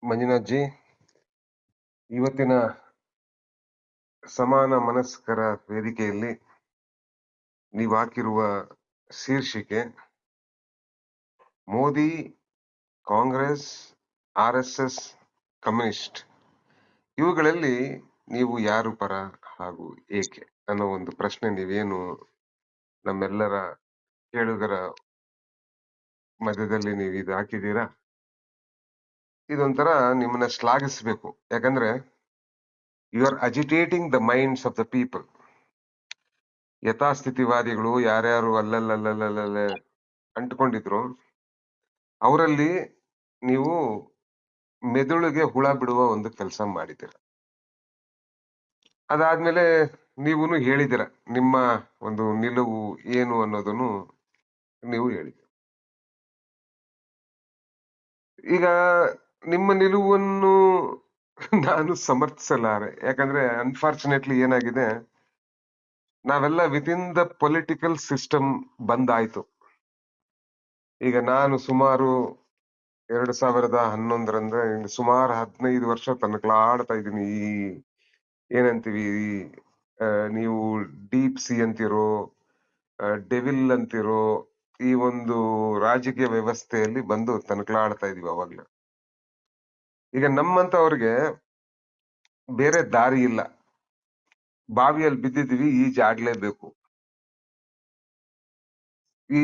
Manjunath G, ಇವತ್ತಿನ ಸಮಾನ ಮನಸ್ಕರ ವೇದಿಕೆಯಲ್ಲಿ ನೀವು ಹಾಕಿರುವ ಶೀರ್ಷಿಕೆ ಮೋದಿ, ಕಾಂಗ್ರೆಸ್, RSS, ಕಮ್ಯುನಿಸ್ಟ್ ಇವುಗಳಲ್ಲಿ ನೀವು ಯಾರು ಪರ ಹಾಗೂ ಏಕೆ ಅನ್ನೋ ಒಂದು ಪ್ರಶ್ನೆ ನೀವೇನು ನಮ್ಮೆಲ್ಲರ ಕೇಳುಗರ ಮಧ್ಯದಲ್ಲಿ ನೀವು ಇದು ಹಾಕಿದ್ದೀರಾ. ಇದೊಂಥರ ನಿಮ್ಮನ್ನ ಶ್ಲಾಘಿಸ್ಬೇಕು. ಯಾಕಂದ್ರೆ you are agitating the minds of the people. ಯಥಾಸ್ಥಿತಿವಾದಿಗಳು ಯಾರ್ಯಾರು ಅಲ್ಲಲ್ಲಲ್ಲಲ್ಲೇ ಅಂಟ್ಕೊಂಡಿದ್ರು ಅವರಲ್ಲಿ ನೀವು ಮೆದುಳಿಗೆ ಹುಳ ಬಿಡುವ ಒಂದು ಕೆಲಸ ಮಾಡಿದ್ದೀರ. ಅದಾದ್ಮೇಲೆ ನೀವು ಹೇಳಿದಿರ ನಿಮ್ಮ ಒಂದು ನಿಲುವು ಏನು ಅನ್ನೋದನ್ನು ನೀವು ಹೇಳಿದಿರ. ಈಗ ನಿಮ್ಮ ನಿಲುವನ್ನು ನಾನು ಸಮರ್ಥಿಸಲಾರೆ. ಯಾಕಂದ್ರೆ ಅನ್ಫಾರ್ಚುನೇಟ್ಲಿ ಏನಾಗಿದೆ, ನಾವೆಲ್ಲ ವಿತಿನ್ ದ ಪೊಲಿಟಿಕಲ್ ಸಿಸ್ಟಮ್ ಬಂದಾಯ್ತು. ಈಗ ನಾನು ಸುಮಾರು 2011ರಿಂದ ಸುಮಾರು 15 ವರ್ಷ ತನಕಲಾಡ್ತಾ ಇದ್ದೀನಿ. ಈ ಏನಂತೀವಿ, ನೀವು ಡೀಪ್ ಸಿ ಅಂತಿರೋ, ಡೆವಿಲ್ ಅಂತಿರೋ, ಈ ಒಂದು ರಾಜಕೀಯ ವ್ಯವಸ್ಥೆಯಲ್ಲಿ ಬಂದು ತನಕಲಾಡ್ತಾ ಇದೀವಿ ಅವಾಗ್ಲೇ. ಈಗ ನಮ್ಮಂತವ್ರಿಗೆ ಬೇರೆ ದಾರಿ ಇಲ್ಲ. ಬಾವಿಯಲ್ಲಿ ಬಿದ್ದಿದ್ವಿ, ಈಜಾಡ್ಲೇಬೇಕು. ಈ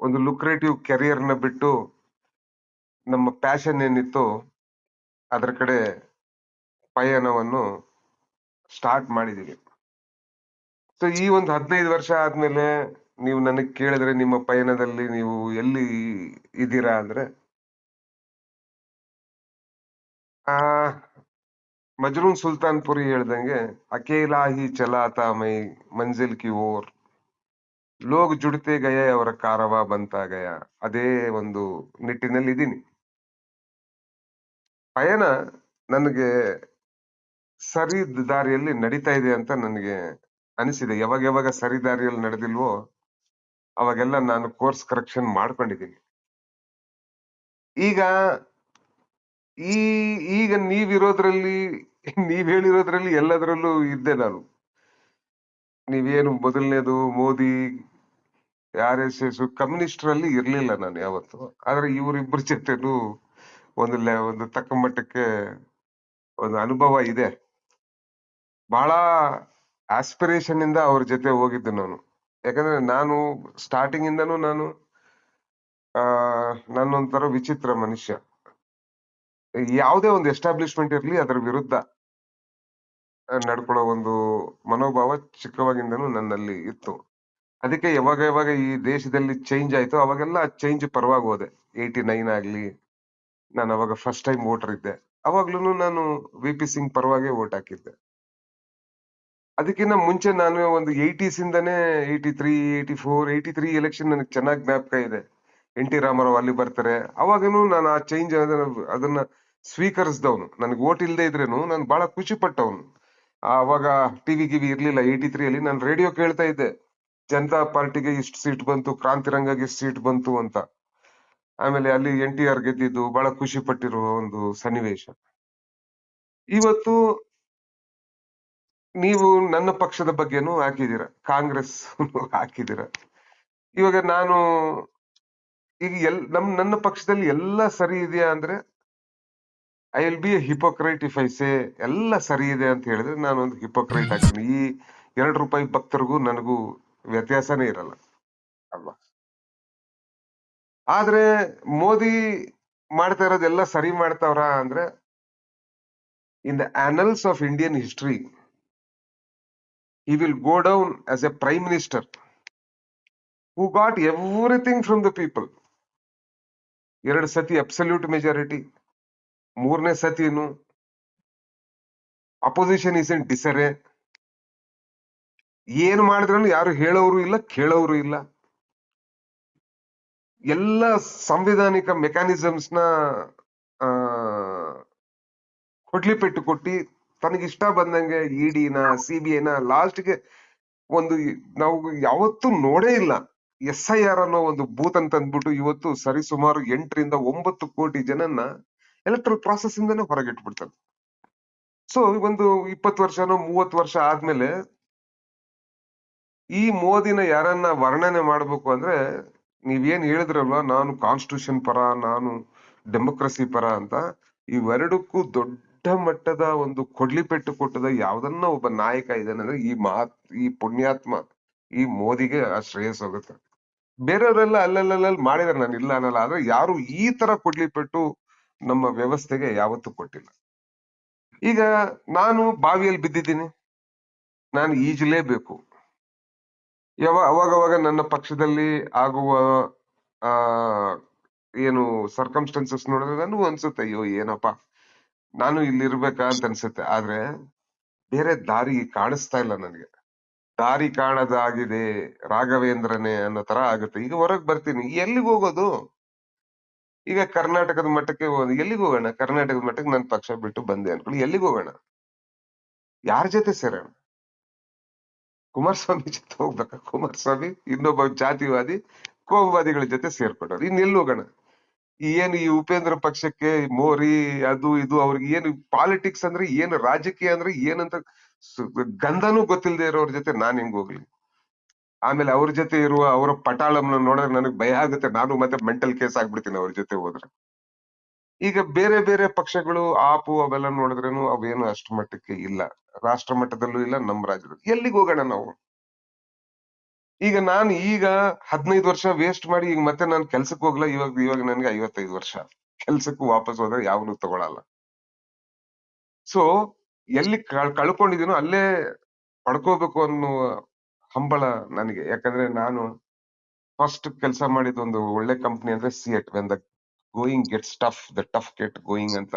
ಒಂದು ಲುಕ್ರೇಟಿವ್ ಕೆರಿಯರ್ ನ ಬಿಟ್ಟು ನಮ್ಮ ಪ್ಯಾಷನ್ ಏನಿತ್ತು ಅದ್ರ ಕಡೆ ಪಯಣವನ್ನು ಸ್ಟಾರ್ಟ್ ಮಾಡಿದೀವಿ. ಸೊ ಈ ಒಂದು 15 ವರ್ಷ ಆದ್ಮೇಲೆ ನೀವು ನನಗೆ ಕೇಳಿದ್ರೆ ನಿಮ್ಮ ಪಯಣದಲ್ಲಿ ನೀವು ಎಲ್ಲಿ ಇದ್ದೀರಾ ಅಂದ್ರೆ, ಆ ಮಜ್ರೂನ್ ಸುಲ್ತಾನ್ಪುರಿ ಹೇಳ್ದಂಗೆ ಅಕೇಲಾ ಹಿ ಚಲಾತಾ ಮೈ ಮಂಜಿಲ್ ಕಿ ಓರ್, ಲೋಗ್ ಜುಡ್ತೆ ಗಯ ಅವರ ಕಾರವಾ ಬಂತಾ ಗಯ. ಅದೇ ಒಂದು ನಿಟ್ಟಿನಲ್ಲಿ ಇದ್ದೀನಿ. ಪಯಣ ನನಗೆ ಸರಿ ದಾರಿಯಲ್ಲಿ ನಡೀತಾ ಇದೆ ಅಂತ ನನಗೆ ಅನಿಸಿದೆ. ಯಾವಾಗ ಸರಿ ದಾರಿಯಲ್ಲಿ ನಡೆದಿಲ್ವೋ ಅವಾಗೆಲ್ಲ ನಾನು ಕೋರ್ಸ್ ಕರೆಕ್ಷನ್ ಮಾಡ್ಕೊಂಡಿದ್ದೀನಿ. ಈಗ ಈಗ ನೀವಿರೋದ್ರಲ್ಲಿ, ನೀವ್ ಹೇಳಿರೋದ್ರಲ್ಲಿ ಎಲ್ಲದರಲ್ಲೂ ಇದ್ದೆ ನಾನು. ನೀವೇನು ಮೊದಲನೇದು ಮೋದಿ, RSS, ಕಮ್ಯುನಿಸ್ಟ್ರಲ್ಲಿ ಇರ್ಲಿಲ್ಲ ನಾನು ಯಾವತ್ತು. ಆದ್ರೆ ಇವರಿಬ್ಬರ ಜೊತೆನೂ ಒಂದು ತಕ್ಕ ಮಟ್ಟಕ್ಕೆ ಒಂದು ಅನುಭವ ಇದೆ. ಬಹಳ ಆಸ್ಪಿರೇಷನ್ ಇಂದ ಅವ್ರ ಜೊತೆ ಹೋಗಿದ್ದು ನಾನು. ಯಾಕಂದ್ರೆ ನಾನು ಸ್ಟಾರ್ಟಿಂಗ್ ಇಂದನೂ ನಾನೊಂಥರ ವಿಚಿತ್ರ ಮನುಷ್ಯ. ಯಾವುದೇ ಒಂದು ಎಸ್ಟಾಬ್ಲಿಷ್ಮೆಂಟ್ ಇರ್ಲಿ ಅದರ ವಿರುದ್ಧ ನಡ್ಕೊಳ್ಳೋ ಒಂದು ಮನೋಭಾವ ಚಿಕ್ಕವಾಗಿಂದನೂ ನನ್ನಲ್ಲಿ ಇತ್ತು. ಅದಕ್ಕೆ ಯಾವಾಗ ಈ ದೇಶದಲ್ಲಿ ಚೇಂಜ್ ಆಯ್ತು ಅವಾಗೆಲ್ಲ ಚೇಂಜ್ ಪರವಾಗಿ ಹೋದೆ. 89 ಆಗ್ಲಿ, ನಾನು ಅವಾಗ ಫಸ್ಟ್ ಟೈಮ್ ವೋಟರ್ ಇದ್ದೆ. ಅವಾಗ್ಲೂ ನಾನು VP ಸಿಂಗ್ ಪರವಾಗಿ ವೋಟ್ ಹಾಕಿದ್ದೆ. ಅದಕ್ಕಿಂತ ಮುಂಚೆ ನಾನು ಒಂದು 80s ಇಂದಾನೆ 83, 84, 83 ಎಲೆಕ್ಷನ್ ನನಗೆ ಚೆನ್ನಾಗಿ ಜ್ಞಾಪಕ ಇದೆ. NT ರಾಮಾರಾವ್ ಅಲ್ಲಿ ಬರ್ತಾರೆ. ಅವಾಗನು ನಾನು ಆ ಚೇಂಜ್ ಅದನ್ನ ಸ್ವೀಕರಿಸಿದವನು. ನನಗೆ ವೋಟ್ ಇಲ್ಲದೆ ಇದ್ರೇನು ನಾನು ಬಹಳ ಖುಷಿ ಪಟ್ಟವನು. ಅವಾಗ ಟಿವಿ ಗಿವಿ ಇರ್ಲಿಲ್ಲ. 83 ಅಲ್ಲಿ ನಾನು ರೇಡಿಯೋ ಕೇಳ್ತಾ ಇದ್ದೆ, ಜನತಾ ಪಾರ್ಟಿಗೆ ಇಷ್ಟು ಸೀಟ್ ಬಂತು, ಕ್ರಾಂತಿರಂಗಗೆ ಇಷ್ಟು ಸೀಟ್ ಬಂತು ಅಂತ. ಆಮೇಲೆ ಅಲ್ಲಿ NTR ಗೆದ್ದಿದ್ದು ಬಹಳ ಖುಷಿ ಪಟ್ಟಿರುವ ಒಂದು ಸನ್ನಿವೇಶ. ಇವತ್ತು ನೀವು ನನ್ನ ಪಕ್ಷದ ಬಗ್ಗೆನೂ ಹಾಕಿದೀರ, ಕಾಂಗ್ರೆಸ್ ಹಾಕಿದೀರ. ಇವಾಗ ನಾನು ಈಗ ನನ್ನ ಪಕ್ಷದಲ್ಲಿ ಎಲ್ಲ ಸರಿ ಇದೆಯಾ ಅಂದ್ರೆ, I will be a hypocrite if I say ಎಲ್ಲ ಸರಿ ಇದೆ ಅಂತ ಹೇಳಿದ್ರೆ ನಾನು ಒಂದು ಹಿಪೋಕ್ರೈಟ್ ಆಗ್ತೀನಿ. ಈ 2 ರೂಪಾಯಿ ಭಕ್ತರಿಗೂ ನನಗೂ ವ್ಯತ್ಯಾಸನೇ ಇರಲ್ಲ ಅಲ್ವಾ. ಆದ್ರೆ ಮೋದಿ ಮಾಡ್ತಾ ಇರೋದೆಲ್ಲ ಸರಿ ಮಾಡ್ತಾವ್ರ ಅಂದ್ರೆ, in the annals of Indian history he will go down as a prime minister who got everything from the people. 2 ಸತಿ ಅಬ್ಸಲ್ಯೂಟ್ ಮೆಜಾರಿಟಿ, 3ನೇ ಸತಿನು ಅಪೋಸಿಷನ್ ಇಸ್ ಇನ್ ಡಿಸರೆ. ಏನು ಮಾಡಿದ್ರು ಯಾರು ಹೇಳೋರು ಇಲ್ಲ, ಕೇಳೋರು ಇಲ್ಲ. ಎಲ್ಲ ಸಂವಿಧಾನಿಕ ಮೆಕ್ಯಾನಿಸಮ್ಸ್ ನ ಕೊಡ್ಲಿಪೆಟ್ಟು ಕೊಟ್ಟಿ ತನಗಿಷ್ಟ ಬಂದಂಗೆ ED ನ CBI ನ ಲಾಸ್ಟ್ಗೆ ಒಂದು ನಾವು ಯಾವತ್ತೂ ನೋಡೇ ಇಲ್ಲ. SIR ಅನ್ನೋ ಒಂದು ಬೂತ್ ಅಂತ ಅಂದ್ಬಿಟ್ಟು ಇವತ್ತು ಸರಿಸುಮಾರು 8 ರಿಂದ 9 ಕೋಟಿ ಜನನ್ನ ಎಲೆಕ್ಟ್ರಲ್ ಪ್ರಾಸೆಸ್ ಇಂದಾನೆ ಹೊರಗಿಟ್ಬಿಡ್ತಾರೆ. ಸೊ ಒಂದು 20 ವರ್ಷನೋ 30 ವರ್ಷ ಆದ್ಮೇಲೆ ಈ ಮೋದಿನ ಯಾರನ್ನ ವರ್ಣನೆ ಮಾಡ್ಬೇಕು ಅಂದ್ರೆ, ನೀವೇನ್ ಹೇಳಿದ್ರಲ್ವಾ, ನಾನು ಕಾನ್ಸ್ಟಿಟ್ಯೂಷನ್ ಪರ, ನಾನು ಡೆಮೋಕ್ರಸಿ ಪರ ಅಂತ, ಇವೆರಡಕ್ಕೂ ದೊಡ್ಡ ಮಟ್ಟದ ಒಂದು ಕೊಡ್ಲಿಪೆಟ್ಟು ಕೊಟ್ಟದ ಯಾವ್ದನ್ನ ಒಬ್ಬ ನಾಯಕ ಇದ್ದಾನೆ ಅಂದ್ರೆ ಈ ಪುಣ್ಯಾತ್ಮ ಈ ಮೋದಿಗೆ ಆ ಶ್ರೇಯಸ್ ಹೋಗುತ್ತೆ. ಬೇರೆಯವರೆಲ್ಲ ಅಲ್ಲಲ್ಲಿ ಮಾಡಿದಾರೆ, ನಾನು ಇಲ್ಲ ಅನ್ನಲ್ಲ, ಆದ್ರೆ ಯಾರು ಈ ತರ ಕೊಡ್ಲಿಪೆಟ್ಟು ನಮ್ಮ ವ್ಯವಸ್ಥೆಗೆ ಯಾವತ್ತೂ ಕೊಟ್ಟಿಲ್ಲ. ಈಗ ನಾನು ಬಾವಿಯಲ್ಲಿ ಬಿದ್ದಿದ್ದೀನಿ, ನಾನು ಈಜಲೇಬೇಕು. ಅವಾಗವಾಗ ನನ್ನ ಪಕ್ಷದಲ್ಲಿ ಆಗುವ ಆ ಏನು ಸರ್ಕಮ್ಸ್ಟೆನ್ಸಸ್ ನೋಡಿದ್ರೆ ನನಗೂ ಅನ್ಸುತ್ತೆ, ಅಯ್ಯೋ ಏನಪ್ಪಾ ನಾನು ಇಲ್ಲಿರ್ಬೇಕಾ ಅಂತ ಅನ್ಸುತ್ತೆ. ಆದ್ರೆ ಬೇರೆ ದಾರಿ ಕಾಣಿಸ್ತಾ ಇಲ್ಲ ನನಗೆ. ದಾರಿ ಕಾಣದಾಗಿದೆ ರಾಘವೇಂದ್ರನೇ ಅನ್ನೋ ತರ ಆಗುತ್ತೆ. ಈಗ ಹೊರಗ್ ಬರ್ತೀನಿ, ಎಲ್ಲಿಗೆ ಹೋಗೋದು? ಈಗ ಕರ್ನಾಟಕದ ಮಟ್ಟಕ್ಕೆ ಎಲ್ಲಿಗೆ ಹೋಗೋಣ? ಕರ್ನಾಟಕದ ಮಟ್ಟಕ್ಕೆ ನನ್ ಪಕ್ಷ ಬಿಟ್ಟು ಬಂದೆ ಅನ್ಕೊಳ್ಳಿ, ಎಲ್ಲಿಗೆ ಹೋಗೋಣ? ಯಾರ ಜೊತೆ ಸೇರೋಣ? ಕುಮಾರಸ್ವಾಮಿ ಜೊತೆ ಹೋಗ್ಬೇಕಾ? ಕುಮಾರಸ್ವಾಮಿ ಇನ್ನೊಬ್ಬ ಜಾತಿವಾದಿ ಕೋಮುವಾದಿಗಳ ಜೊತೆ ಸೇರ್ಕೊಂಡವ್ರು, ಇನ್ನೆಲ್ಲಿ ಹೋಗೋಣ? ಏನು ಈ ಉಪೇಂದ್ರ ಪಕ್ಷಕ್ಕೆ ಮೋರಿ ಅದು ಇದು, ಅವ್ರಿಗೆ ಏನು ಪಾಲಿಟಿಕ್ಸ್ ಅಂದ್ರೆ ಏನು, ರಾಜಕೀಯ ಅಂದ್ರೆ ಏನಂತ ಗಂಧನೂ ಗೊತ್ತಿಲ್ಲದೆ ಇರೋರ್ ಜೊತೆ ನಾನ್ ಹೆಂಗ್ ಹೋಗ್ಲಿ? ಆಮೇಲೆ ಅವ್ರ ಜೊತೆ ಇರುವ ಅವರ ಪಟಾಳಂನ ನೋಡಿದ್ರೆ ನನಗ್ ಭಯ ಆಗುತ್ತೆ, ನಾನು ಮತ್ತೆ ಮೆಂಟಲ್ ಕೇಸ್ ಆಗ್ಬಿಡ್ತೀನಿ ಅವ್ರ ಜೊತೆ ಹೋದ್ರೆ. ಈಗ ಬೇರೆ ಬೇರೆ ಪಕ್ಷಗಳು ಆಪು ಅವೆಲ್ಲ ನೋಡಿದ್ರೇನು ಅವೇನು ಅಷ್ಟು ಮಟ್ಟಕ್ಕೆ ಇಲ್ಲ, ರಾಷ್ಟ್ರ ಮಟ್ಟದಲ್ಲೂ ಇಲ್ಲ, ನಮ್ಮ ರಾಜ್ಯದಲ್ಲಿ. ಎಲ್ಲಿಗೆ ಹೋಗೋಣ ನಾವು? ಈಗ ನಾನು 15 ವರ್ಷ ವೇಸ್ಟ್ ಮಾಡಿ ಈಗ ಮತ್ತೆ ನಾನು ಕೆಲ್ಸಕ್ಕೆ ಹೋಗ್ಲಾ? ಇವಾಗ ನನ್ಗೆ 55 ವರ್ಷ. ಕೆಲ್ಸಕ್ಕೂ ವಾಪಸ್ ಹೋದ್ರೆ ಯಾವನು ತಗೊಳಲ್ಲ. ಸೊ ಎಲ್ಲಿ ಕಳ್ಕೊಂಡಿದೀನೋ ಅಲ್ಲೇ ಪಡ್ಕೋಬೇಕು ಅನ್ನುವ ಹಂಬಲ ನನಗೆ. ಯಾಕಂದ್ರೆ ನಾನು ಫಸ್ಟ್ ಕೆಲಸ ಮಾಡಿದ ಒಂದು ಒಳ್ಳೆ ಕಂಪ್ನಿ ಅಂದ್ರೆ CEAT. When the going gets tough, the tough get going ಅಂತ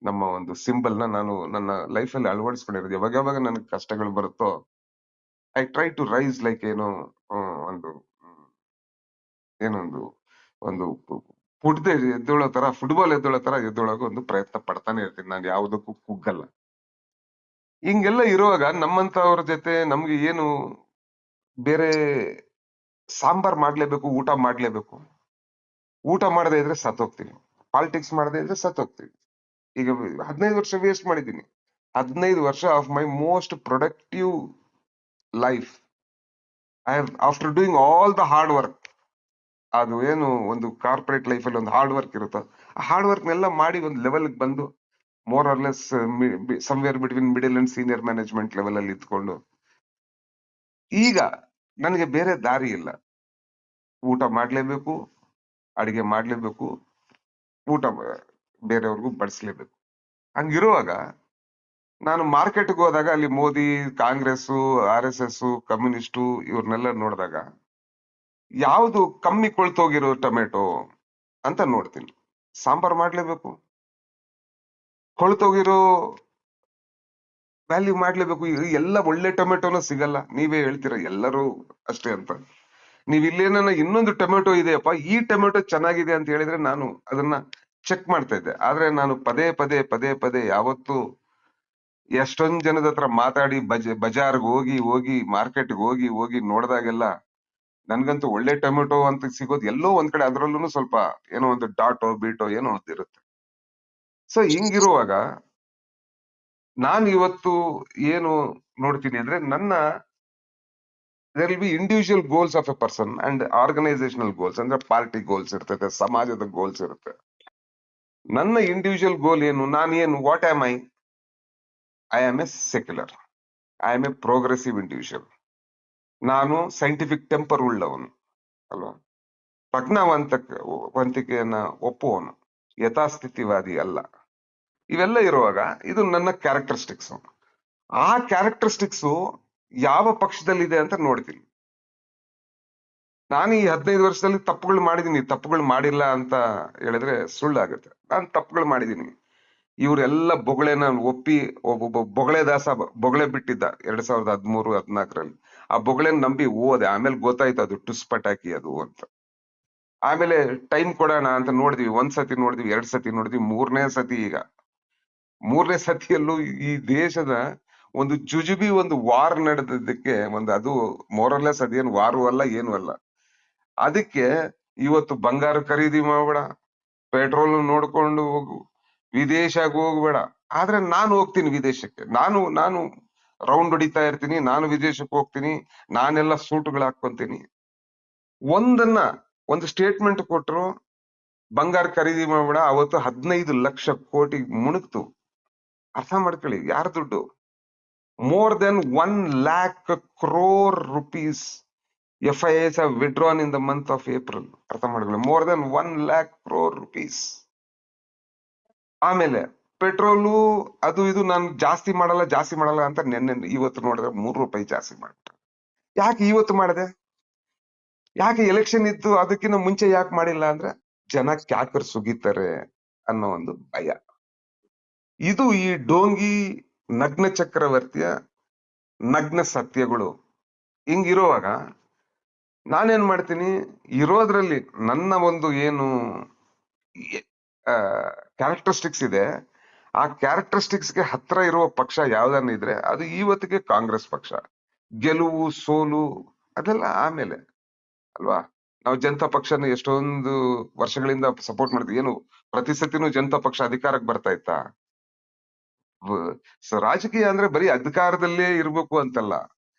ನಮ್ಮ ಒಂದು ಸಿಂಬಲ್ ನ ನಾನು ನನ್ನ ಲೈಫ್ ಅಲ್ಲಿ ಅಳವಡಿಸ್ಕೊಂಡಿರೋದು. ಯಾವಾಗ ನನಗೆ ಕಷ್ಟಗಳು ಬರುತ್ತೋ I try to rise like ಏನೋ ಒಂದು ಏನೊಂದು ಒಂದು ಪುಟ್ದೆ ಎದ್ದೊಳೋ ತರ, ಫುಟ್ಬಾಲ್ ಎದ್ದೊಳೋ ತರ ಎದ್ದೊಳಗೋ ಒಂದು ಪ್ರಯತ್ನ ಪಡ್ತಾನೆ ಇರ್ತೀನಿ. ನಾನು ಯಾವುದಕ್ಕೂ ಕುಗ್ಗಲ್ಲ. ಹಿಂಗೆಲ್ಲ ಇರುವಾಗ ನಮ್ಮಂತವ್ರ ಜೊತೆ ನಮ್ಗೆ ಏನು ಬೇರೆ, ಸಾಂಬಾರ್ ಮಾಡ್ಲೇಬೇಕು, ಊಟ ಮಾಡ್ಲೇಬೇಕು. ಊಟ ಮಾಡದೇ ಇದ್ರೆ ಸತ್ತೋಗ್ತೀವಿ, ಪಾಲಿಟಿಕ್ಸ್ ಮಾಡದೇ ಇದ್ರೆ ಸತ್ತೋಗ್ತೀವಿ. ಈಗ 15 ವರ್ಷ ವೇಸ್ಟ್ ಮಾಡಿದ್ದೀನಿ. 15 ವರ್ಷ of my most productive life I have, after doing all the hard work. ಅದು ಏನು ಒಂದು ಕಾರ್ಪೊರೇಟ್ ಲೈಫ್ ಅಲ್ಲಿ ಒಂದು ಹಾರ್ಡ್ ವರ್ಕ್ ಇರುತ್ತೆ, ಆ ಹಾರ್ಡ್ ವರ್ಕ್ ನೆಲ್ಲ ಮಾಡಿ ಒಂದು ಲೆವೆಲ್ ಬಂದು more or less somewhere between middle and senior management level ಅಲ್ಲಿ ಇದ್ಕೊಂಡು ಈಗ ನನಗೆ ಬೇರೆ ದಾರಿ ಇಲ್ಲ. ಊಟ ಮಾಡ್ಲೇಬೇಕು, ಅಡಿಗೆ ಮಾಡ್ಲೇಬೇಕು, ಊಟ ಬೇರೆಯವ್ರಿಗೂ ಬಡಿಸ್ಲೇಬೇಕು. ಹಂಗಿರುವಾಗ ನಾನು ಮಾರ್ಕೆಟ್ಗೆ ಹೋದಾಗ ಅಲ್ಲಿ ಮೋದಿ, ಕಾಂಗ್ರೆಸ್, RSS, ಕಮ್ಯುನಿಸ್ಟು ಇವ್ರನ್ನೆಲ್ಲ ನೋಡಿದಾಗ ಯಾವ್ದು ಕಮ್ಮಿ ಕೊಳ್ತೋಗಿರೋ ಟೊಮೆಟೊ ಅಂತ ನೋಡ್ತೀನಿ. ಸಾಂಬಾರ್ ಮಾಡ್ಲೇಬೇಕು, ಕೊಳ್ತೋಗಿರೋ ವ್ಯಾಲ್ಯೂ ಮಾಡ್ಲೇಬೇಕು. ಎಲ್ಲ ಒಳ್ಳೆ ಟೊಮೆಟೊನೂ ಸಿಗಲ್ಲ, ನೀವೇ ಹೇಳ್ತೀರ ಎಲ್ಲರೂ ಅಷ್ಟೇ ಅಂತ. ನೀವ್ ಇಲ್ಲೇನ ಇನ್ನೊಂದು ಟೊಮೆಟೊ ಇದೆಯಪ್ಪ, ಈ ಟೊಮೆಟೊ ಚೆನ್ನಾಗಿದೆ ಅಂತ ಹೇಳಿದ್ರೆ ನಾನು ಅದನ್ನ ಚೆಕ್ ಮಾಡ್ತಾ ಇದ್ದೆ. ಆದ್ರೆ ನಾನು ಪದೇ ಯಾವತ್ತು ಎಷ್ಟೊಂದ್ ಜನದ ಹತ್ರ ಮಾತಾಡಿ ಬಜಾರ್ಗೆ ಹೋಗಿ ಮಾರ್ಕೆಟ್ಗೆ ಹೋಗಿ ನೋಡ್ದಾಗೆಲ್ಲ ನನ್ಗಂತೂ ಒಳ್ಳೆ ಟೊಮೆಟೊ ಅಂತ ಸಿಗೋದು ಎಲ್ಲೋ ಒಂದ್ ಕಡೆ, ಅದ್ರಲ್ಲೂ ಸ್ವಲ್ಪ ಏನೋ ಒಂದು ಡಾಟೋ ಬೀಟೋ ಏನೋ ಒಂದು ಇರುತ್ತೆ. ಸೊ ಹಿಂಗಿರುವಾಗ ನಾನು ಇವತ್ತು ಏನು ನೋಡ್ತೀನಿ ಅಂದ್ರೆ, ನನ್ನ there will be individual goals of a person and organisational goals. ಅಂದ್ರೆ ಪಾರ್ಟಿ ಗೋಲ್ಸ್ ಇರ್ತದೆ, ಸಮಾಜದ ಗೋಲ್ಸ್ ಇರುತ್ತೆ. ನನ್ನ ಇಂಡಿವಿಜುವಲ್ ಗೋಲ್ ಏನು? ನಾನೇನು, what am I am a secular, I am a progressive individual. ನಾನು ಸೈಂಟಿಫಿಕ್ ಟೆಂಪರ್ ಉಳ್ಳವನು ಅಲ್ವಾ, ಪ್ರಜ್ಞಾವಂತಿಕೆಯನ್ನ ಒಪ್ಪುವನು, ಯಥಾಸ್ಥಿತಿವಾದಿ ಅಲ್ಲ. ಇವೆಲ್ಲ ಇರುವಾಗ ಇದು ನನ್ನ ಕ್ಯಾರೆಕ್ಟರಿಸ್ಟಿಕ್ಸ್. ಆ ಕ್ಯಾರೆಕ್ಟರಿಸ್ಟಿಕ್ಸ್ ಯಾವ ಪಕ್ಷದಲ್ಲಿದೆ ಅಂತ ನೋಡ್ತೀನಿ. ನಾನು ಈ 15 ವರ್ಷದಲ್ಲಿ ತಪ್ಪುಗಳು ಮಾಡಿದೀನಿ, ತಪ್ಪುಗಳು ಮಾಡಿಲ್ಲ ಅಂತ ಹೇಳಿದ್ರೆ ಸುಳ್ಳಾಗುತ್ತೆ. ನಾನು ತಪ್ಪುಗಳು ಮಾಡಿದೀನಿ. ಇವರೆಲ್ಲ ಬೊಗಳೆನ ಒಪ್ಪಿ, ಒಬ್ಬೊಬ್ಬ ಬೊಗಳೆ ದಾಸ ಬೊಗಳೆ ಬಿಟ್ಟಿದ್ದ 2013-14ರಲ್ಲಿ. ಆ ಬೊಗಳೆನ್ ನಂಬಿ ಹೋದೆ. ಆಮೇಲೆ ಗೊತ್ತಾಯ್ತು ಅದು ಟುಸ್ ಪಟಾಕಿ ಅದು ಅಂತ. ಆಮೇಲೆ ಟೈಮ್ ಕೊಡೋಣ ಅಂತ ನೋಡಿದ್ವಿ, 1 ಸತಿ ನೋಡಿದ್ವಿ, 2 ಸತಿ ನೋಡಿದ್ವಿ, 3ನೇ ಸತಿ. ಈಗ 3ನೇ ಸತಿಯಲ್ಲೂ ಈ ದೇಶದ ಒಂದು ಜುಜುಬಿ ಒಂದು ವಾರ್ ನಡೆದಕ್ಕೆ ಒಂದು, ಅದು ಮೋರಲ್ಲೆಸ್ ಅದೇನು ವಾರು ಅಲ್ಲ, ಏನು ಅಲ್ಲ. ಅದಕ್ಕೆ ಇವತ್ತು ಬಂಗಾರ ಖರೀದಿ ಮಾಡ್ಬೇಡ, ಪೆಟ್ರೋಲ್ ನೋಡ್ಕೊಂಡು ಹೋಗು, ವಿದೇಶಕ್ಕೆ ಹೋಗ್ಬೇಡ. ಆದ್ರೆ ನಾನು ಹೋಗ್ತೀನಿ ವಿದೇಶಕ್ಕೆ, ನಾನು ನಾನು ರೌಂಡ್ ಹೊಡಿತಾ ಇರ್ತೀನಿ, ನಾನು ವಿದೇಶಕ್ಕೆ ಹೋಗ್ತೀನಿ, ನಾನೆಲ್ಲ ಸೂಟ್ಗಳು ಹಾಕೊಂತೀನಿ. ಒಂದು ಸ್ಟೇಟ್ಮೆಂಟ್ ಕೊಟ್ರು, ಬಂಗಾರ ಖರೀದಿ ಮಾಡ್ಬೇಡ, ಅವತ್ತು 15 ಲಕ್ಷ ಕೋಟಿ ಮುಣುಕ್ತು. ಅರ್ಥ ಮಾಡ್ಕೊಳ್ಳಿ, ಯಾರ ದುಡ್ಡು? more than 1 lakh crore rupees FIIs have withdrawn in the month of April. ಅರ್ಥ ಮಾಡ್ಕೊಳ್ಳಿ, more than 1 lakh crore rupees. ಆಮೇಲೆ ಪೆಟ್ರೋಲು ಅದು ಇದು ನಾನು ಜಾಸ್ತಿ ಮಾಡಲ್ಲ ಅಂತ ನೆನ್ನೆ ಇವತ್ತು ನೋಡಿದ್ರೆ 3 ರೂಪಾಯಿ ಜಾಸ್ತಿ ಮಾಡ್ಬಿಟ್ರೆ. ಯಾಕೆ ಇವತ್ತು ಮಾಡಿದೆ? ಯಾಕೆ ಎಲೆಕ್ಷನ್ ಇತ್ತು ಅದಕ್ಕಿಂತ ಮುಂಚೆ ಯಾಕೆ ಮಾಡಿಲ್ಲ ಅಂದ್ರೆ ಜನ ಕ್ಯಾಕರ್ ಸುಗಿತಾರೆ ಅನ್ನೋ ಒಂದು ಭಯ. ಇದು ಈ ಡೋಂಗಿ ನಗ್ನ ಚಕ್ರವರ್ತಿಯ ನಗ್ನ ಸತ್ಯಗಳು. ಹಿಂಗಿರುವಾಗ ನಾನೇನ್ ಮಾಡ್ತೀನಿ, ಇರೋದ್ರಲ್ಲಿ ನನ್ನ ಒಂದು ಏನು ಕ್ಯಾರೆಕ್ಟರಿಸ್ಟಿಕ್ಸ್ ಇದೆ, ಆ ಕ್ಯಾರೆಕ್ಟರಿಸ್ಟಿಕ್ಸ್ಗೆ ಹತ್ರ ಇರುವ ಪಕ್ಷ ಯಾವ್ದನ್ನ ಇದ್ರೆ ಅದು ಇವತ್ತಿಗೆ ಕಾಂಗ್ರೆಸ್ ಪಕ್ಷ. ಗೆಲುವು ಸೋಲು ಅದೆಲ್ಲ ಆಮೇಲೆ ಅಲ್ವಾ. ನಾವು ಜನತಾ ಪಕ್ಷನ ಎಷ್ಟೊಂದು ವರ್ಷಗಳಿಂದ ಸಪೋರ್ಟ್ ಮಾಡ್ತೀವಿ. ಏನು ಪ್ರತಿ ಸತಿನೂ ಜನತಾ ಪಕ್ಷ ಅಧಿಕಾರಕ್ಕೆ ಬರ್ತಾ ಇತ್ತಾ? ರಾಜಕೀಯ ಅಂದ್ರೆ ಬರೀ ಅಧಿಕಾರದಲ್ಲೇ ಇರ್ಬೇಕು ಅಂತಲ್ಲ.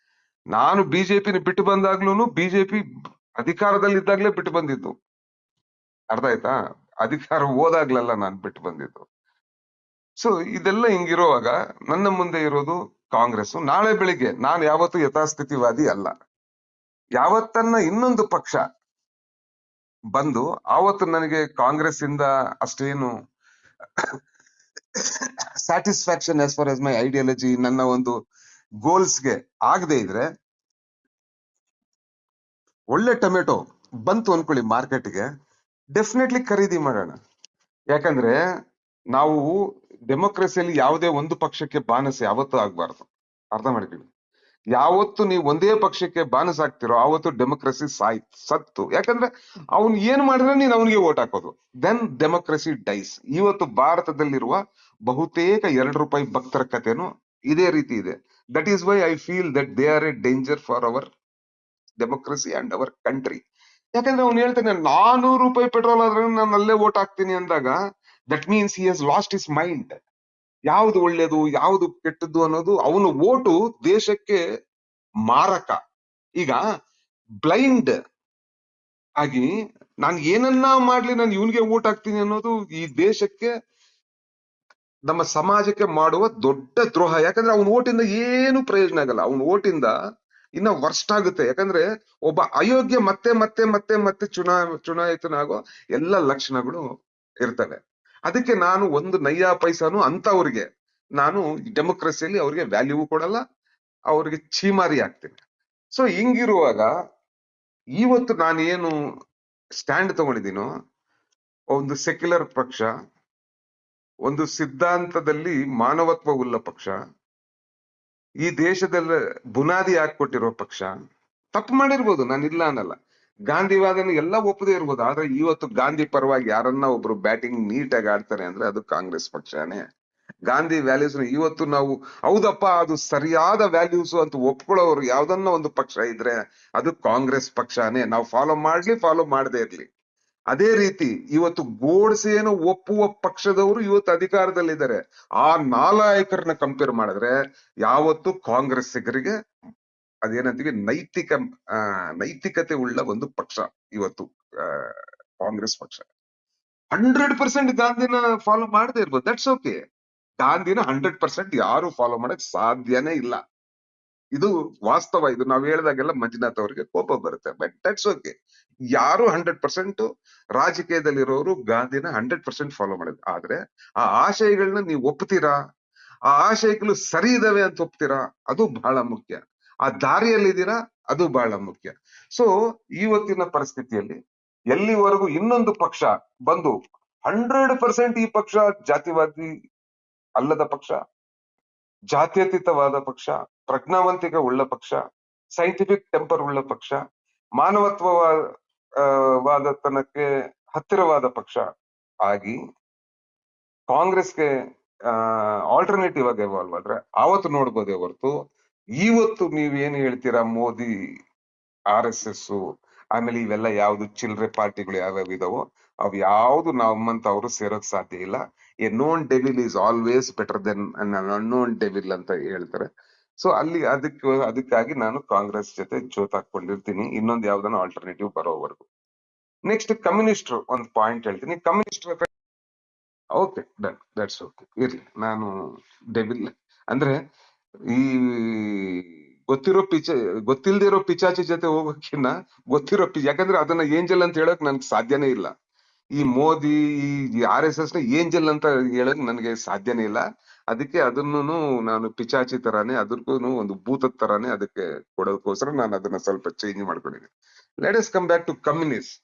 ನಾನು ಬಿಜೆಪಿನ ಬಿಟ್ಟು ಬಂದಾಗ್ಲೂ ಬಿಜೆಪಿ ಅಧಿಕಾರದಲ್ಲಿದ್ದಾಗ್ಲೇ ಬಿಟ್ಟು ಬಂದಿದ್ದು. ಅರ್ಥ ಆಯ್ತಾ? ಅಧಿಕಾರ ಹೋದಾಗ್ಲೆಲ್ಲ ನಾನು ಬಿಟ್ಟು ಬಂದಿದ್ದು. ಸೊ ಇದೆಲ್ಲ ಹಿಂಗಿರುವಾಗ ನನ್ನ ಮುಂದೆ ಇರೋದು ಕಾಂಗ್ರೆಸ್. ನಾಳೆ ಬೆಳಿಗ್ಗೆ ನಾನು ಯಾವತ್ತೂ ಯಥಾಸ್ಥಿತಿವಾದಿ ಅಲ್ಲ. ಯಾವತ್ತನ್ನ ಇನ್ನೊಂದು ಪಕ್ಷ ಬಂದು ಆವತ್ತು ನನಗೆ ಕಾಂಗ್ರೆಸ್ ಇಂದ ಅಷ್ಟೇನು ಸ್ಯಾಟಿಸ್ಫ್ಯಾಕ್ಷನ್ ಆಸ್ ಫಾರ್ ಆಸ್ ಮೈ ಐಡಿಯಾಲಜಿ, ನನ್ನ ಒಂದು ಗೋಲ್ಸ್ಗೆ ಆಗದೆ ಇದ್ರೆ, ಒಳ್ಳೆ ಟೊಮೆಟೊ ಬಂತು ಅನ್ಕೊಳ್ಳಿ ಮಾರ್ಕೆಟ್ಗೆ, ಡೆಫಿನೆಟ್ಲಿ ಖರೀದಿ ಮಾಡೋಣ. ಯಾಕಂದ್ರೆ ನಾವು ಡೆಮೋಕ್ರಸಿಯಲ್ಲಿ ಯಾವುದೇ ಒಂದು ಪಕ್ಷಕ್ಕೆ ಬಾನಸ್ ಯಾವತ್ತೂ ಆಗ್ಬಾರ್ದು. ಅರ್ಥ ಮಾಡ್ಕೊಳ್ಳಿ. ಯಾವತ್ತು ನೀವು ಒಂದೇ ಪಕ್ಷಕ್ಕೆ ಬಾನಸ್ ಆಗ್ತಿರೋ ಆವತ್ತು ಡೆಮೋಕ್ರಸಿ ಸತ್ತು. ಯಾಕಂದ್ರೆ ಅವ್ನು ಏನ್ ಮಾಡಿದ್ರೆ ನೀನ್ ಅವನಿಗೆ ವೋಟ್ ಹಾಕೋದು, ದೆನ್ ಡೆಮೋಕ್ರಸಿ ಡೈಸ್. ಇವತ್ತು ಭಾರತದಲ್ಲಿರುವ ಬಹುತೇಕ 2 ರೂಪಾಯಿ ಭಕ್ತರ ಕಥೆನು ಇದೇ ರೀತಿ ಇದೆ. That is why I feel that they are A danger for our democracy and our country. ಯಾಕಂದ್ರೆ ಅವ್ನು ಹೇಳ್ತಾನೆ 400 ರೂಪಾಯಿ ಪೆಟ್ರೋಲ್ ಆದ್ರೆ ನಾನು ಅಲ್ಲೇ ವೋಟ್ ಹಾಕ್ತೀನಿ ಅಂದಾಗ ದಟ್ ಮೀನ್ಸ್ ಹಿ ಹಸ್ ಲಾಸ್ಟ್ ಹಿಸ್ ಮೈಂಡ್. ಯಾವ್ದು ಒಳ್ಳೇದು ಯಾವ್ದು ಕೆಟ್ಟದ್ದು ಅನ್ನೋದು ಅವನು ಓಟು ದೇಶಕ್ಕೆ ಮಾರಕ. ಈಗ ಬ್ಲೈಂಡ್ ಆಗಿ ನಾನು ಏನನ್ನ ಮಾಡ್ಲಿ ನಾನು ಇವನ್ಗೆ ವೋಟ್ ಹಾಕ್ತೀನಿ ಅನ್ನೋದು ಈ ದೇಶಕ್ಕೆ, ನಮ್ಮ ಸಮಾಜಕ್ಕೆ ಮಾಡುವ ದೊಡ್ಡ ದ್ರೋಹ. ಯಾಕಂದ್ರೆ ಅವನ ಓಟಿಂದ ಏನು ಪ್ರಯೋಜನ ಆಗಲ್ಲ. ಅವನ ಓಟಿಂದ ಇನ್ನ ವರ್ಸ್ಟ್ ಆಗುತ್ತೆ. ಯಾಕಂದ್ರೆ ಒಬ್ಬ ಅಯೋಗ್ಯ ಮತ್ತೆ ಮತ್ತೆ ಮತ್ತೆ ಮತ್ತೆ ಚುನಾಯಿತನಾಗೋ ಎಲ್ಲ ಲಕ್ಷಣಗಳು ಇರ್ತವೆ. ಅದಕ್ಕೆ ನಾನು ಒಂದು ನಯ್ಯ ಪೈಸಾನು ಅಂತವ್ರಿಗೆ ನಾನು ಡೆಮೋಕ್ರಸಿಯಲ್ಲಿ ಅವ್ರಿಗೆ ವ್ಯಾಲ್ಯೂ ಕೊಡಲ್ಲ, ಅವ್ರಿಗೆ ಚೀಮಾರಿ ಆಗ್ತೀನಿ. ಸೊ ಹಿಂಗಿರುವಾಗ ಇವತ್ತು ನಾನೇನು ಸ್ಟ್ಯಾಂಡ್ ತಗೊಂಡಿದ್ದೀನೋ, ಒಂದು ಸೆಕ್ಯುಲರ್ ಪಕ್ಷ, ಒಂದು ಸಿದ್ಧಾಂತದಲ್ಲಿ ಮಾನವತ್ವವುಳ್ಳ ಪಕ್ಷ, ಈ ದೇಶದಲ್ಲಿ ಬುನಾದಿ ಹಾಕೊಟ್ಟಿರೋ ಪಕ್ಷ. ತಪ್ಪು ಮಾಡಿರ್ಬೋದು, ನಾನು ಇಲ್ಲ ಅನ್ನಲ್ಲ. ಗಾಂಧಿವಾದನ ಎಲ್ಲ ಒಪ್ಪದೇ ಇರ್ಬೋದು. ಆದ್ರೆ ಇವತ್ತು ಗಾಂಧಿ ಪರವಾಗಿ ಯಾರನ್ನ ಒಬ್ರು ಬ್ಯಾಟಿಂಗ್ ನೀಟಾಗಿ ಆಡ್ತಾರೆ ಅಂದ್ರೆ ಅದು ಕಾಂಗ್ರೆಸ್ ಪಕ್ಷನೇ. ಗಾಂಧಿ ವ್ಯಾಲ್ಯೂಸ್ ಇವತ್ತು ನಾವು ಹೌದಪ್ಪ ಅದು ಸರಿಯಾದ ವ್ಯಾಲ್ಯೂಸ್ ಅಂತ ಒಪ್ಕೊಳ್ಳೋರು ಯಾವ್ದನ್ನ ಒಂದು ಪಕ್ಷ ಇದ್ರೆ ಅದು ಕಾಂಗ್ರೆಸ್ ಪಕ್ಷನೇ. ನಾವು ಫಾಲೋ ಮಾಡದೇ ಇರ್ಲಿ. ಅದೇ ರೀತಿ ಇವತ್ತು ಗೋಡ್ಸೆಯನ್ನು ಒಪ್ಪುವ ಪಕ್ಷದವರು ಇವತ್ತು ಅಧಿಕಾರದಲ್ಲಿದ್ದಾರೆ. ಆ ನಾಲಾಯಕರನ್ನ ಕಂಪೇರ್ ಮಾಡಿದ್ರೆ ಯಾವತ್ತು ಕಾಂಗ್ರೆಸ್ಸಿಗರಿಗೆ ಅದೇನಂತೀವಿ ನೈತಿಕತೆ ಉಳ್ಳ ಒಂದು ಪಕ್ಷ ಇವತ್ತು ಕಾಂಗ್ರೆಸ್ ಪಕ್ಷ. 100% ಗಾಂಧಿನ ಫಾಲೋ ಮಾಡದೇ ಇರ್ಬೋದು, ದಟ್ಸ್ ಓಕೆ. ಗಾಂಧಿನ 100% ಯಾರು ಫಾಲೋ ಮಾಡಕ್ ಸಾಧ್ಯನೇ ಇಲ್ಲ. ಇದು ವಾಸ್ತವ. ಇದು ನಾವ್ ಹೇಳಿದಾಗೆಲ್ಲ ಮಂಜುನಾಥ್ ಅವರಿಗೆ ಕೋಪ ಬರುತ್ತೆ, ಬಟ್ ದಟ್ಸ್ ಓಕೆ. ಯಾರು 100% ರಾಜಕೀಯದಲ್ಲಿರೋರು ಗಾಂಧಿನ 100% ಫಾಲೋ ಮಾಡಿದ್ರು. ಆದ್ರೆ ಆ ಆಶಯಗಳನ್ನ ನೀವು ಒಪ್ತೀರಾ? ಆ ಆಶಯಗಳು ಸರಿ ಇದಾವೆ ಅಂತ ಒಪ್ತೀರಾ? ಅದು ಬಹಳ ಮುಖ್ಯ. ಆ ದಾರಿಯಲ್ಲಿದ್ದೀರಾ? ಅದು ಬಹಳ ಮುಖ್ಯ. ಸೊ ಇವತ್ತಿನ ಪರಿಸ್ಥಿತಿಯಲ್ಲಿ ಎಲ್ಲಿವರೆಗೂ ಇನ್ನೊಂದು ಪಕ್ಷ ಬಂದು 100% ಈ ಪಕ್ಷ ಜಾತಿವಾದಿ ಅಲ್ಲದ ಪಕ್ಷ, ಜಾತ್ಯತೀತವಾದ ಪಕ್ಷ, ಪ್ರಜ್ಞಾವಂತಿಕೆ ಉಳ್ಳ ಪಕ್ಷ, ಸೈಂಟಿಫಿಕ್ ಟೆಂಪರ್ ಉಳ್ಳ ಪಕ್ಷ, ಮಾನವತ್ವವಾದತನಕ್ಕೆ ಹತ್ತಿರವಾದ ಪಕ್ಷ ಆಗಿ ಕಾಂಗ್ರೆಸ್ಗೆ ಆಲ್ಟರ್ನೇಟಿವ್ ಆಗಿ ಎವಾಲ್ವ್ ಆದ್ರೆ ಆವತ್ತು ನೋಡ್ಬೋದೇ ಹೊರತು ಇವತ್ತು ನೀವೇನು ಹೇಳ್ತೀರಾ, ಮೋದಿ, RSS, ಆಮೇಲೆ ಇವೆಲ್ಲ ಯಾವ್ದು ಚಿಲ್ಲರೆ ಪಾರ್ಟಿಗಳು ಯಾವ್ಯಾವ ಇದಾವೋ ಅವ್ ಯಾವ್ದು ನಮ್ಮಂತವ್ರು ಸೇರೋಕ್ ಸಾಧ್ಯ ಇಲ್ಲ. A known devil is always better then an unknown devil ಅಂತ ಹೇಳ್ತಾರೆ. ಸೊ ಅಲ್ಲಿ ಅದಕ್ಕಾಗಿ ನಾನು ಕಾಂಗ್ರೆಸ್ ಜೊತೆ ಜೋತಾಕೊಂಡಿರ್ತೀನಿ, ಇನ್ನೊಂದ್ ಯಾವ್ದನ್ನ ಆಲ್ಟರ್ನೇಟಿವ್ ಬರೋವರೆಗೂ. ನೆಕ್ಸ್ಟ್ ಕಮ್ಯುನಿಸ್ಟ್ ಒಂದ್ ಪಾಯಿಂಟ್ ಹೇಳ್ತೀನಿ. Communist okay done, that's okay, ಇರ್ಲಿ. ನಾನು ಡೆವಿಲ್ ಅಂದ್ರೆ ಈ ಗೊತ್ತಿಲ್ದಿರೋ ಪಿಚಾಚಿ ಜೊತೆ ಹೋಗೋಕ್ಕಿನ್ನ ಗೊತ್ತಿರೋ ಯಾಕಂದ್ರೆ ಅದನ್ನ ಏಂಜಲ್ ಅಂತ ಹೇಳಕ್ ನನ್ಗೆ ಸಾಧ್ಯನೇ ಇಲ್ಲ. ಈ ಮೋದಿ ಈ RSS ನ ಏಂಜಲ್ ಅಂತ ಹೇಳಕ್ ನನಗೆ ಸಾಧ್ಯನೇ ಇಲ್ಲ. ಅದಕ್ಕೆ ಅದನ್ನು ನಾನು ಪಿಚಾಚಿ ತರಾನೇ, ಅದಕ್ಕೂ ಒಂದು ಭೂತದ ತರಾನೇ ಅದಕ್ಕೆ ಕೊಡೋದಕ್ಕೋಸ್ಕರ ನಾನು ಅದನ್ನ ಸ್ವಲ್ಪ ಚೇಂಜ್ ಮಾಡ್ಕೊಂಡಿದ್ದೀನಿ. Let us come back to communist.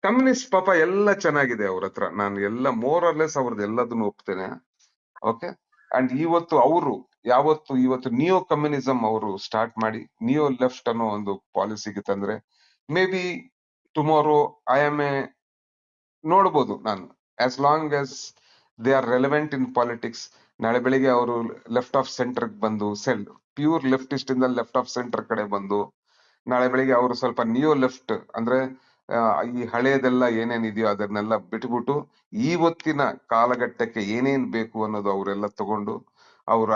Communist ಪಾಪ ಎಲ್ಲ ಚೆನ್ನಾಗಿದೆ ಅವ್ರ ಹತ್ರ, ನಾನು ಎಲ್ಲ ಮೋರ್ ಆರ್ ಲೆಸ್ ಅವ್ರದ್ದು ಎಲ್ಲದನ್ನು ಒಪ್ತೇನೆ. ಓಕೆ. ಅಂಡ್ ಇವತ್ತು ನಿಯೋ ಕಮ್ಯುನಿಸಂ ಅವರು ಸ್ಟಾರ್ಟ್ ಮಾಡಿ ನಿಯೋ ಲೆಫ್ಟ್ ಅನ್ನೋ ಒಂದು ಪಾಲಿಸಿಗೆ ತಂದ್ರೆ may be tomorrow I am A ನೋಡ್ಬೋದು ನಾನು, as long as they are relevant in politics. ನಾಳೆ ಬೆಳಿಗ್ಗೆ ಅವರು ಲೆಫ್ಟ್ ಆಫ್ ಸೆಂಟರ್ ಬಂದು ಪ್ಯೂರ್ ಲೆಫ್ಟಿಸ್ಟ್ ಇಂದ ಲೆಫ್ಟ್ ಆಫ್ ಸೆಂಟರ್ ಕಡೆ ಬಂದು ನಾಳೆ ಬೆಳಿಗ್ಗೆ ಅವರು ಸ್ವಲ್ಪ ನಿಯೋ ಲೆಫ್ಟ್ ಅಂದ್ರೆ ಈ ಹಳೇದೆಲ್ಲ ಏನೇನಿದೆಯೋ ಅದನ್ನೆಲ್ಲ ಬಿಟ್ಬಿಟ್ಟು ಇವತ್ತಿನ ಕಾಲಘಟ್ಟಕ್ಕೆ ಏನೇನ್ ಬೇಕು ಅನ್ನೋದು ಅವರೆಲ್ಲ ತಗೊಂಡು ಅವರು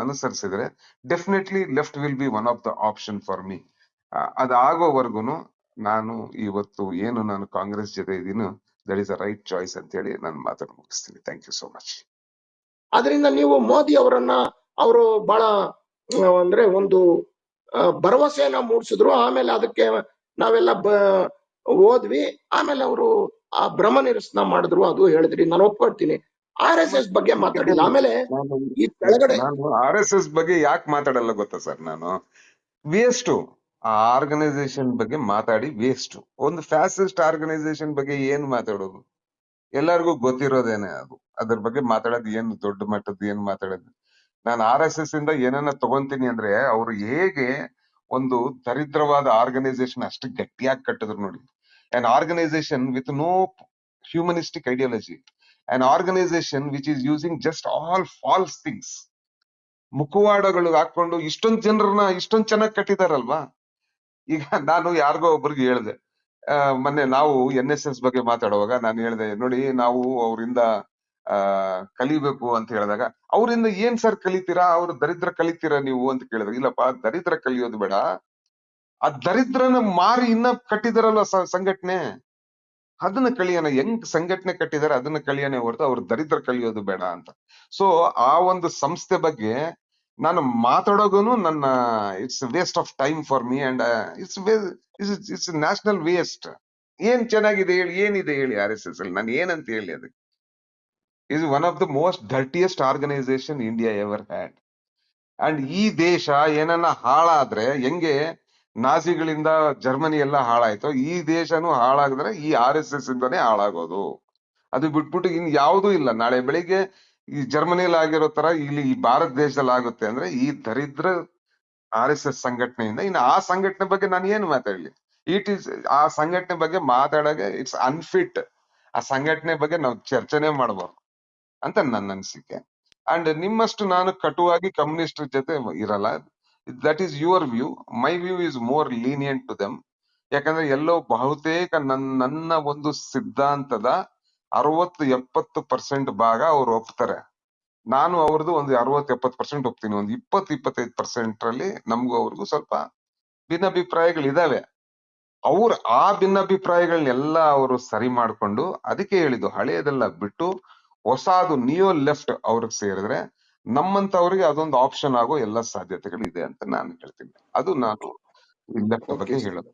ಅನುಸರಿಸಿದ್ರೆ definitely left will be one of the option for me. ಅದಾಗೋವರೆಗೂ ನಾನು ಇವತ್ತು ಏನು ನಾನು ಕಾಂಗ್ರೆಸ್ ಜೊತೆ ಇದೀನೋ that is a right choice ಅಂತ ಹೇಳಿ ನಾನು ಮಾತನ್ನು ಮುಗಿಸ್ತೀನಿ. Thank you so much. ಅದರಿಂದ ನೀವು ಮೋದಿ ಅವರನ್ನ ಅವರು ಬಹಳ ಅಂದ್ರೆ ಒಂದು ಭರವಸೆಯನ್ನ ಮೂಡಿಸಿದ್ರು. ಆಮೇಲೆ ಅದಕ್ಕೆ ನಾವೆಲ್ಲ ಓದ್ವಿ. ಆಮೇಲೆ ಅವರು ಆ ಭ್ರಮ ನಿರಸನ ಮಾಡಿದ್ರು, ಅದು ಹೇಳಿದ್ರಿ, ನಾನು ಒಪ್ಕೊಳ್ತೀನಿ. RSS ಬಗ್ಗೆ ಮಾತಾಡಿಲ್ಲ. ಆಮೇಲೆ ಈ ಕೆಳಗಡೆ ನಾನು RSS ಬಗ್ಗೆ ಯಾಕೆ ಮಾತಾಡಲ್ಲ ಗೊತ್ತಾ ಸರ್, ನಾನು ವೇಸ್ಟ್. ಆ ಆರ್ಗನೈಸೇಷನ್ ಬಗ್ಗೆ ಮಾತಾಡಿ ವೇಸ್ಟ್. ಒಂದು ಫ್ಯಾಸಿಸ್ಟ್ ಆರ್ಗನೈಸೇಷನ್ ಬಗ್ಗೆ ಏನ್ ಮಾತಾಡೋದು, ಎಲ್ಲರಿಗೂ ಗೊತ್ತಿರೋದೇನೆ ಅದು. ಅದ್ರ ಬಗ್ಗೆ ಮಾತಾಡೋದು ಏನು ದೊಡ್ಡ ಮಟ್ಟದ ಏನ್ ಮಾತಾಡೋದು. ನಾನು RSS ಇಂದ ಏನನ್ನ ತಗೊಂತೀನಿ ಅಂದ್ರೆ ಅವ್ರು ಹೇಗೆ ಒಂದು ದರಿದ್ರವಾದ ಆರ್ಗನೈಸೇಷನ್ ಅಷ್ಟು ಗಟ್ಟಿಯಾಗಿ ಕಟ್ಟಿದ್ರು ನೋಡಿ. an organization with no humanistic ideology, an organization which is using just all false things. ಮುಖವಾಡಗಳು ಹಾಕೊಂಡು ಇಷ್ಟೊಂದ್ ಚೆನ್ನಾಗಿ ಕಟ್ಟಿದಾರಲ್ವಾ. ಈಗ ನಾನು ಯಾರಿಗೋ ಒಬ್ರಿಗೆ ಹೇಳ್ದೆ, ಮೊನ್ನೆ ನಾವು NSS ಬಗ್ಗೆ ಮಾತಾಡುವಾಗ ನಾನು ಹೇಳ್ದೆ, ನೋಡಿ ನಾವು ಅವರಿಂದ ಕಲಿಬೇಕು ಅಂತ ಹೇಳಿದಾಗ, ಅವರಿಂದ ಏನ್ ಸರ್ ಕಲಿತೀರಾ, ಅವ್ರ ದರಿದ್ರ ಕಲಿತೀರಾ ನೀವು ಅಂತ ಕೇಳಿದ್ರೆ, ಇಲ್ಲಪ್ಪ ದರಿದ್ರ ಕಲಿಯೋದು ಬೇಡ, ಆ ದರಿದ್ರನ ಮಾರಿ ಇನ್ನ ಕಟ್ಟಿದಾರಲ್ವ ಸಂಘಟನೆ, ಅದನ್ನ ಕಲಿಯೋಣ. ಹೆಂಗ್ ಸಂಘಟನೆ ಕಟ್ಟಿದಾರೆ ಅದನ್ನ ಕಲಿಯೋಣ ಹೊರತು ಅವ್ರ ದರಿದ್ರ ಕಲಿಯೋದು ಬೇಡ ಅಂತ. ಸೊ ಆ ಒಂದು ಸಂಸ್ಥೆ ಬಗ್ಗೆ ನಾನು ಮಾತಾಡೋಗುನು ನನ್ನ it's waste of time for me and it's national waste. ಏನ್ ಚೆನ್ನಾಗಿದೆ ಹೇಳಿ, ಏನಿದೆ ಹೇಳಿ RSS ಅಲ್ಲಿ, ನಾನು ಏನಂತ ಹೇಳಿ ಅದಕ್ಕೆ. Is one of the most dirtiest organisation India ever had. And ಈ ದೇಶ ಏನನ್ನ ಹಾಳಾದ್ರೆ ಹೆಂಗೆ ನಾಜಿಗಳಿಂದ ಜರ್ಮನಿ ಎಲ್ಲ ಹಾಳಾಯ್ತು, ಈ ದೇಶನೂ ಹಾಳಾಗಿದ್ರೆ ಈ RSS ಇಂದಾನೇ ಹಾಳಾಗೋದು. ಅದು ಬಿಟ್ಬಿಟ್ಟು ಇನ್ ಯಾವುದೂ ಇಲ್ಲ. ನಾಳೆ ಬೆಳಿಗ್ಗೆ ಈ ಜರ್ಮನಿಯಲ್ಲಿ ಆಗಿರೋ ತರ ಇಲ್ಲಿ ಈ ಭಾರತ ದೇಶದಲ್ಲಿ ಆಗುತ್ತೆ ಅಂದ್ರೆ ಈ ದರಿದ್ರ RSS ಸಂಘಟನೆಯಿಂದ. ಇನ್ನು ಆ ಸಂಘಟನೆ ಬಗ್ಗೆ ನಾನು ಏನು ಮಾತಾಡ್ಲಿ, ಆ ಸಂಘಟನೆ ಬಗ್ಗೆ ಮಾತಾಡೋಕೆ ಇಟ್ಸ್ ಅನ್ಫಿಟ್. ಆ ಸಂಘಟನೆ ಬಗ್ಗೆ ನಾವು ಚರ್ಚೆನೆ ಮಾಡಬಾರ್ದು ಅಂತ ನನ್ನ ಅನಿಸಿಕೆ. ಅಂಡ್ ನಿಮ್ಮಷ್ಟು ನಾನು ಕಟುವಾಗಿ ಕಮ್ಯುನಿಸ್ಟ್ ಜೊತೆ ಇರಲ್ಲ. That is your view. My view is more lenient to them. ಯಾಕಂದ್ರೆ ಎಲ್ಲೋ ಬಹುತೇಕ ನನ್ನ ಒಂದು ಸಿದ್ಧಾಂತದ 60-70% ಭಾಗ ಅವ್ರು ಒಪ್ತಾರೆ. ನಾನು ಅವ್ರದ್ದು ಒಂದು 60-70% ಒಪ್ತೀನಿ. ಒಂದು 20-25% ಅಲ್ಲಿ ನಮ್ಗೂ ಅವ್ರಿಗೂ ಸ್ವಲ್ಪ ಭಿನ್ನಾಭಿಪ್ರಾಯಗಳಿದಾವೆ. ಅವ್ರು ಆ ಭಿನ್ನಾಭಿಪ್ರಾಯಗಳನ್ನೆಲ್ಲ ಅವರು ಸರಿ ಮಾಡ್ಕೊಂಡು, ಅದಕ್ಕೆ ಹೇಳಿದ್ದು ಹಳೆಯದೆಲ್ಲ ಬಿಟ್ಟು ಹೊಸದು ನಿಯೋ ಲೆಫ್ಟ್ ಅವ್ರಿಗೆ ಸೇರಿದ್ರೆ ನಮ್ಮಂತವ್ರಿಗೆ ಅದೊಂದು ಆಪ್ಷನ್ ಆಗೋ ಎಲ್ಲ ಸಾಧ್ಯತೆಗಳು ಇದೆ ಅಂತ ನಾನು ಹೇಳ್ತೀನಿ. ಅದು ನಾನು ಲೆಫ್ಟ್ ಬಗ್ಗೆ ಹೇಳೋದು.